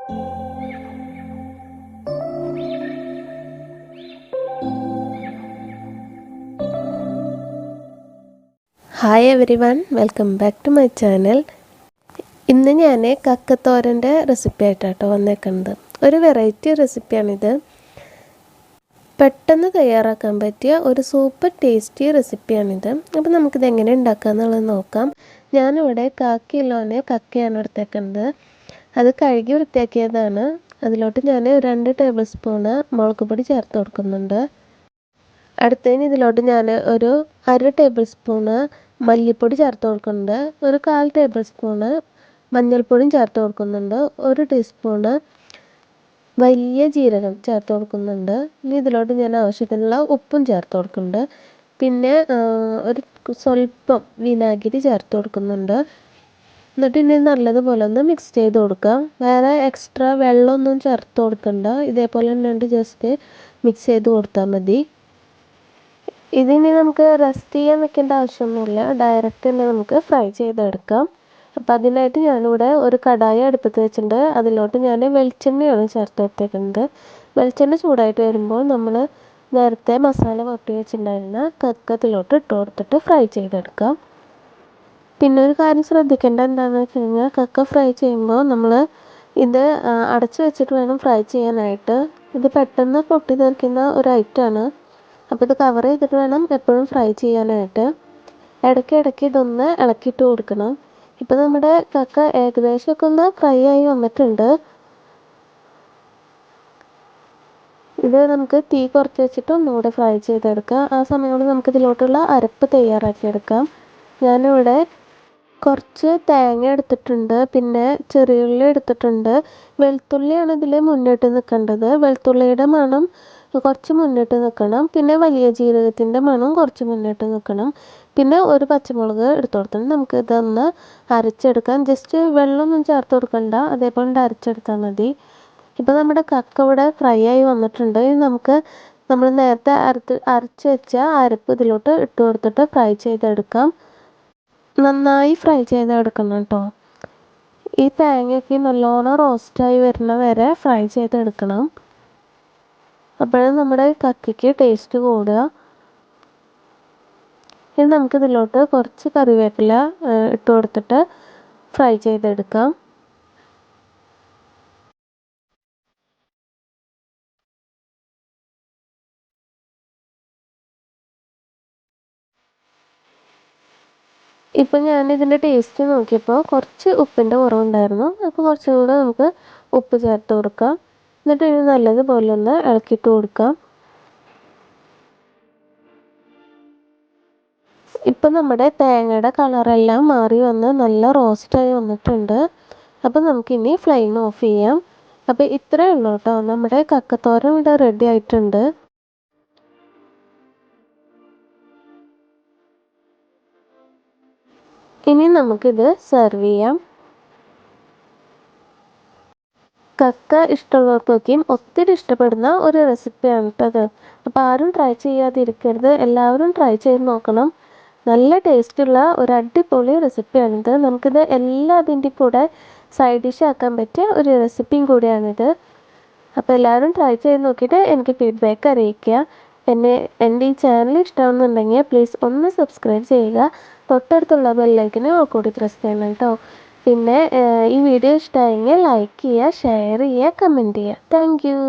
Hi everyone, welcome back to my channel. ഇന്ന് ഞാൻ കക്കത്തോരൻ്റെ recipe ആയിട്ടാട്ടോ വന്നേക്കുന്നത്. ഒരു വെറൈറ്റി റെസിപ്പിയാണിത്. പെട്ടെന്ന് തയ്യാറാക്കാൻ പറ്റിയ ഒരു സൂപ്പർ ടേസ്റ്റി റെസിപ്പിയാണിത്. അപ്പോൾ നമുക്കിത് എങ്ങനെ ഉണ്ടാക്കാമെന്നുള്ളത് നോക്കാം. ഞാനിവിടെ 1/4 കിലോന് കക്കയാണ് എടുത്തേക്കുന്നത്. അത് കഴുകി വൃത്തിയാക്കിയതാണ്. അതിലോട്ട് ഞാൻ 2 ടേബിൾ സ്പൂണ് മുളക് പൊടി ചേർത്ത് കൊടുക്കുന്നുണ്ട്. അടുത്തതിന് ഇതിലോട്ട് ഞാൻ ഒരു 1/2 ടേബിൾ സ്പൂണ് മല്ലിപ്പൊടി ചേർത്ത് കൊടുക്കുന്നുണ്ട്. ഒരു 1/4 ടേബിൾ സ്പൂണ് മഞ്ഞൾപ്പൊടിയും ചേർത്ത് കൊടുക്കുന്നുണ്ട്. 1 ടീസ്പൂണ് വലിയ ജീരകം ചേർത്ത് കൊടുക്കുന്നുണ്ട്. ഇനി ഇതിലോട്ട് ഞാൻ ആവശ്യത്തിനുള്ള ഉപ്പും ചേർത്ത് കൊടുക്കുന്നുണ്ട്. പിന്നെ ഒരു സ്വല്പം വിനാഗിരി ചേർത്ത് കൊടുക്കുന്നുണ്ട്. എന്നിട്ട് ഇനി നല്ലതുപോലെ ഒന്ന് മിക്സ് ചെയ്ത് കൊടുക്കാം. വേറെ എക്സ്ട്രാ വെള്ളമൊന്നും ചേർത്ത് കൊടുക്കണ്ട. ഇതേപോലെ തന്നെ ജസ്റ്റ് മിക്സ് ചെയ്ത് കൊടുത്താൽ മതി. ഇതിനി നമുക്ക് റെസ്റ്റ് ചെയ്യാൻ വെക്കേണ്ട ആവശ്യമൊന്നുമില്ല. ഡയറക്റ്റ് തന്നെ നമുക്ക് ഫ്രൈ ചെയ്തെടുക്കാം. അപ്പോൾ അതിനായിട്ട് ഞാനിവിടെ ഒരു കടായി അടുപ്പത്ത് വെച്ചിട്ടുണ്ട്. അതിലോട്ട് ഞാൻ വെളിച്ചെണ്ണയാണ് ചേർത്ത് കൊടുത്തേക്കുന്നത്. വെളിച്ചെണ്ണ ചൂടായിട്ട് വരുമ്പോൾ നമ്മൾ നേരത്തെ മസാല പുരട്ടി വെച്ചിട്ടുണ്ടായിരുന്ന കക്കത്തിലോട്ട് ഇട്ട് കൊടുത്തിട്ട് ഫ്രൈ ചെയ്തെടുക്കാം. പിന്നെ ഒരു കാര്യം ശ്രദ്ധിക്കേണ്ട എന്താണെന്ന് വെച്ച് കഴിഞ്ഞാൽ, കക്ക ഫ്രൈ ചെയ്യുമ്പോൾ നമ്മൾ ഇത് അടച്ചു വെച്ചിട്ട് വേണം ഫ്രൈ ചെയ്യാനായിട്ട്. ഇത് പെട്ടെന്ന് പൊട്ടി തെറിക്കുന്ന ഒരു ഐറ്റമാണ്. അപ്പോൾ ഇത് കവർ ചെയ്തിട്ട് വേണം എപ്പോഴും ഫ്രൈ ചെയ്യാനായിട്ട്. ഇടയ്ക്ക് ഇതൊന്ന് ഇളക്കിയിട്ട് കൊടുക്കണം. ഇപ്പോൾ നമ്മുടെ കക്ക ഏകദേശമൊക്കെ ഒന്ന് ഫ്രൈ ആയി വന്നിട്ടുണ്ട്. ഇത് നമുക്ക് തീ കുറച്ച് വെച്ചിട്ട് ഒന്നുകൂടെ ഫ്രൈ ചെയ്തെടുക്കാം. ആ സമയം കൊണ്ട് നമുക്ക് ഇതിലോട്ടുള്ള അരപ്പ് തയ്യാറാക്കിയെടുക്കാം. ഞാനിവിടെ കുറച്ച് തേങ്ങ എടുത്തിട്ടുണ്ട്, പിന്നെ ചെറിയുള്ളി എടുത്തിട്ടുണ്ട്. വെളുത്തുള്ളിയാണ് ഇതിൽ മുന്നിട്ട് നിൽക്കേണ്ടത്. വെളുത്തുള്ളിയുടെ മണം കുറച്ച് മുന്നിട്ട് നിൽക്കണം. പിന്നെ വലിയ ജീരകത്തിൻ്റെ മണം കുറച്ച് മുന്നിട്ട് നിൽക്കണം. പിന്നെ ഒരു പച്ചമുളക് എടുത്ത് കൊടുത്തിട്ട് നമുക്ക് ഇതൊന്ന് അരച്ചെടുക്കാം. ജസ്റ്റ് വെള്ളമൊന്നും ചേർത്ത് കൊടുക്കണ്ട, അതേപോലെ അരച്ചെടുത്താൽ മതി. ഇപ്പോൾ നമ്മുടെ കക്ക ഇവിടെ ഫ്രൈ ആയി വന്നിട്ടുണ്ട്. ഇനി നമുക്ക് നമ്മൾ നേരത്തെ അരച്ച് വെച്ച അരപ്പ് ഇതിലോട്ട് ഇട്ട് കൊടുത്തിട്ട് ഫ്രൈ ചെയ്തെടുക്കാം. നന്നായി ഫ്രൈ ചെയ്തെടുക്കണം കേട്ടോ. ഈ തേങ്ങയൊക്കെ നല്ലോണം റോസ്റ്റായി വരുന്ന വരെ ഫ്രൈ ചെയ്തെടുക്കണം. അപ്പോഴാണ് നമ്മുടെ കക്കയ്ക്ക് ടേസ്റ്റ് കൂടുക. ഇനി നമുക്കിതിലോട്ട് കുറച്ച് കറിവേപ്പില ഇട്ട് കൊടുത്തിട്ട് ഫ്രൈ ചെയ്തെടുക്കാം. ഇപ്പം ഞാനിതിൻ്റെ ടേസ്റ്റ് നോക്കിയപ്പോൾ കുറച്ച് ഉപ്പിൻ്റെ കുറവുണ്ടായിരുന്നു. അപ്പോൾ കുറച്ചും കൂടെ നമുക്ക് ഉപ്പ് ചേർത്ത് കൊടുക്കാം. എന്നിട്ട് ഇത് നല്ലതുപോലെ ഒന്ന് ഇളക്കിയിട്ട് കൊടുക്കാം. ഇപ്പം നമ്മുടെ തേങ്ങയുടെ കളറെല്ലാം മാറി വന്ന് നല്ല റോസ്റ്റായി വന്നിട്ടുണ്ട്. അപ്പം നമുക്കിനി ഫ്ലെയിം ഓഫ് ചെയ്യാം. അപ്പോൾ ഇത്രയേ ഉള്ളൂ കേട്ടോ, നമ്മുടെ കക്കത്തോരൻ ഇവിടെ റെഡി ആയിട്ടുണ്ട്. ഇനി നമുക്കിത് സെർവ് ചെയ്യാം. കക്ക ഇഷ്ടമുള്ളവർക്കൊക്കെയും ഒത്തിരി ഇഷ്ടപ്പെടുന്ന ഒരു റെസിപ്പിയാണ് കേട്ടത്. അപ്പോൾ ആരും ട്രൈ ചെയ്യാതിരിക്കരുത്, എല്ലാവരും ട്രൈ ചെയ്ത് നോക്കണം. നല്ല ടേസ്റ്റുള്ള ഒരു അടിപൊളി റെസിപ്പിയാണിത്. നമുക്കിത് എല്ലാത്തിൻ്റെ കൂടെ സൈഡ് ഡിഷ് ആക്കാൻ പറ്റിയ ഒരു റെസിപ്പിയും കൂടിയാണിത്. അപ്പോൾ എല്ലാവരും ട്രൈ ചെയ്ത് നോക്കിയിട്ട് എനിക്ക് ഫീഡ്ബാക്ക് അറിയിക്കുക. എൻ്റെ ഈ ചാനൽ ഇഷ്ടമാണെന്നുണ്ടെങ്കിൽ പ്ലീസ് ഒന്ന് സബ്സ്ക്രൈബ് ചെയ്യുക. തൊട്ടടുത്തുള്ള ബെല്ലൈക്കന് കൂടി പ്രസ് ചെയ്യണം കേട്ടോ. പിന്നെ ഈ വീഡിയോ ഇഷ്ടമായെങ്കിൽ ലൈക്ക് ചെയ്യുക, ഷെയർ ചെയ്യുക, കമൻറ്റ് ചെയ്യുക. Thank you.